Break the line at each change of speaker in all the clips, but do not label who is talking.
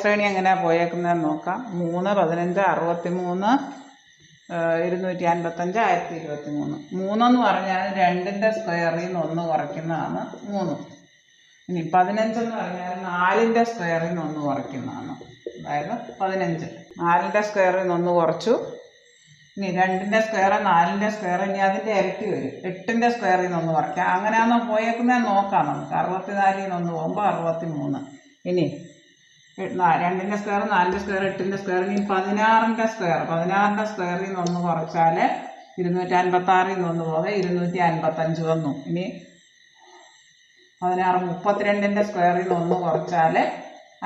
ശ്രേണി എങ്ങനെയാണ് പോയേക്കുന്നതെന്ന് നോക്കാം. 3, 15, 63, 255, 1023. 3 എന്ന് പറഞ്ഞാൽ 2ൻ്റെ സ്ക്വയറിൽ നിന്ന് 1 കുറയ്ക്കുന്നതാണ് 3. ഇനി 15 എന്ന് പറഞ്ഞാൽ 4ൻ്റെ സ്ക്വയറിൽ നിന്ന് 1 കുറയ്ക്കുന്നതാണ്, അതായത് 15. 4ൻ്റെ സ്ക്വയറിൽ നിന്ന് 1 കുറച്ചു. ഇനി 2ൻ്റെ സ്ക്വയർ, 4ൻ്റെ സ്ക്വയർ, ഇനി അതിൻ്റെ ഇരട്ടി വരും. 8ൻ്റെ സ്ക്വയറിൽ നിന്ന് 1 കുറയ്ക്കാം. അങ്ങനെയാണോ പോയേക്കുന്നത് നോക്കാം നമുക്ക്. 64ൽ നിന്ന് 1 പോകുമ്പോൾ 63. ഇനി 2ൻ്റെ സ്ക്വയർ, 4ൻ്റെ സ്ക്വയർ, 8ൻ്റെ സ്ക്വയർ, ഇനി 16ൻ്റെ സ്ക്വയർ. 16ൻ്റെ സ്ക്വയറിൽ നിന്ന് 1 കുറച്ചാൽ 256ൽ നിന്ന് 1 പോകെ 255 വന്നു. ഇനി 16, 32ൻ്റെ സ്ക്വയറിൽ നിന്ന് 1 കുറച്ചാൽ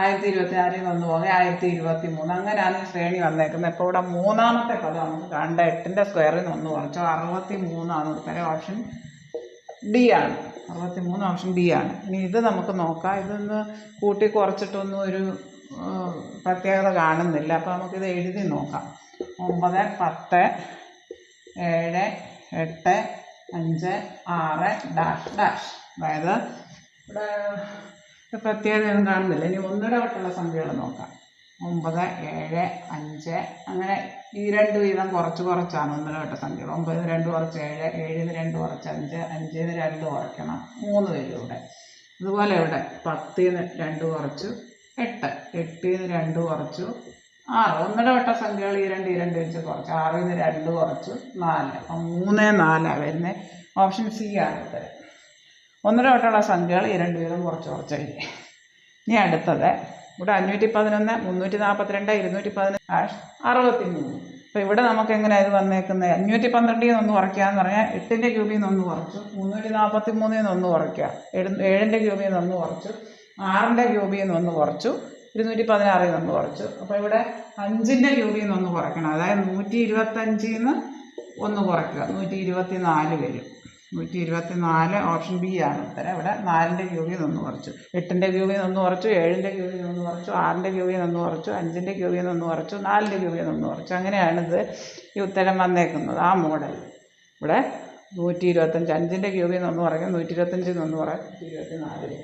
1024ൽ നിന്ന് 1 പോകെ 1023. അങ്ങനെയാണ് ഈ ശ്രേണി വന്നേക്കുന്നത്. ഇപ്പോൾ ഇവിടെ മൂന്നാമത്തെ പദം നമുക്ക് കണ്ട 8ൻ്റെ സ്ക്വയറിൽ നിന്ന് 1 കുറച്ചു 63 ഉത്തരം. ഓപ്ഷൻ ഡി ആണ്. 63 ഓപ്ഷൻ ഡി ആണ്. ഇനി ഇത് നമുക്ക് നോക്കാം. ഇതൊന്ന് കൂട്ടി കുറച്ചിട്ടൊന്നും ഒരു പ്രത്യേകത കാണുന്നില്ല. അപ്പോൾ നമുക്കിത് എഴുതി നോക്കാം. 9, 10, 7, 8, 5, 6 ഡാഷ് ഡാഷ്. അതായത് ഇവിടെ പ്രത്യേകതയൊന്നും കാണുന്നില്ല. ഇനി ഒന്നിടെ വിട്ടുള്ള സംഖ്യകൾ നോക്കാം. 9, 7, 5 അങ്ങനെ ഈ 2 വീതം കുറച്ചാണ് ഒന്നിടെ വിട്ട സംഖ്യകൾ. 9ന് 2 കുറച്ച് 7, 7ന് 2 കുറച്ച് 5, 5ന് 2 കുറയ്ക്കണം 3 വരും ഇവിടെ. അതുപോലെ ഇവിടെ 10ന് 2 കുറച്ചു 8, 8ന് 2 കുറച്ചു 6. ഒന്നിടെ വിട്ട സംഖ്യകൾ ഈ 2 വെച്ച് കുറച്ച് 6ന് 2 കുറച്ചു 4. അപ്പം 3, 4 വരുന്നത്. ഓപ്ഷൻ സി ആണ് ഉത്തരം. ഒന്നിടെ വിട്ടുള്ള സംഖ്യകൾ ഈ 2 വീതം കുറച്ച് എഴുതി. ഇനി അടുത്തത് ഇവിടെ 511, 342, 210, 63. അപ്പോൾ ഇവിടെ നമുക്ക് എങ്ങനെയാണ് ഇത് വന്നേക്കുന്നത്? 512ൽ നിന്ന് 1 കുറയ്ക്കുക എന്ന് പറഞ്ഞാൽ 8ൻ്റെ ക്യൂബിൽ നിന്ന് 1 കുറച്ചു, 343ൽ നിന്ന് 1 കുറയ്ക്കുക, 7ൻ്റെ ക്യൂബിൽ നിന്ന് 1 കുറച്ചു, 6ൻ്റെ ക്യൂബിൽ നിന്ന് 1 കുറച്ചു, 216ൽ നിന്ന് 1 കുറച്ചു. അപ്പോൾ ഇവിടെ 5ൻ്റെ ക്യൂബിൽ നിന്ന് 1 കുറയ്ക്കണം. അതായത് 125ൽ നിന്ന് 1 കുറയ്ക്കുക, 124 വരും. 124 ഓപ്ഷൻ ബി ആണ് ഉത്തരം. ഇവിടെ 4ൻ്റെ ക്യൂബിൽ നിന്ന് 1 കുറച്ചു, 8ൻ്റെ ക്യൂബിൽ നിന്ന് 1 കുറച്ചു, 7ൻ്റെ ക്യൂബിൽ നിന്ന് 1 കുറച്ചു, 6ൻ്റെ ക്യൂബിൽ നിന്ന് 1 കുറച്ചു, 5ൻ്റെ ക്യൂബിൽ നിന്ന് 1 കുറച്ചു, 4ൻ്റെ ക്യൂബിൽ നിന്ന് 1 കുറച്ചു. അങ്ങനെയാണിത് ഈ ഉത്തരം വന്നേക്കുന്നത്. ആ മോഡൽ ഇവിടെ 125, 5ൻ്റെ ക്യൂബിൽ നിന്ന് 1 കുറയ്ക്കും, 125ൽ നിന്ന് 1 കുറയ്ക്കും, 124 വരും.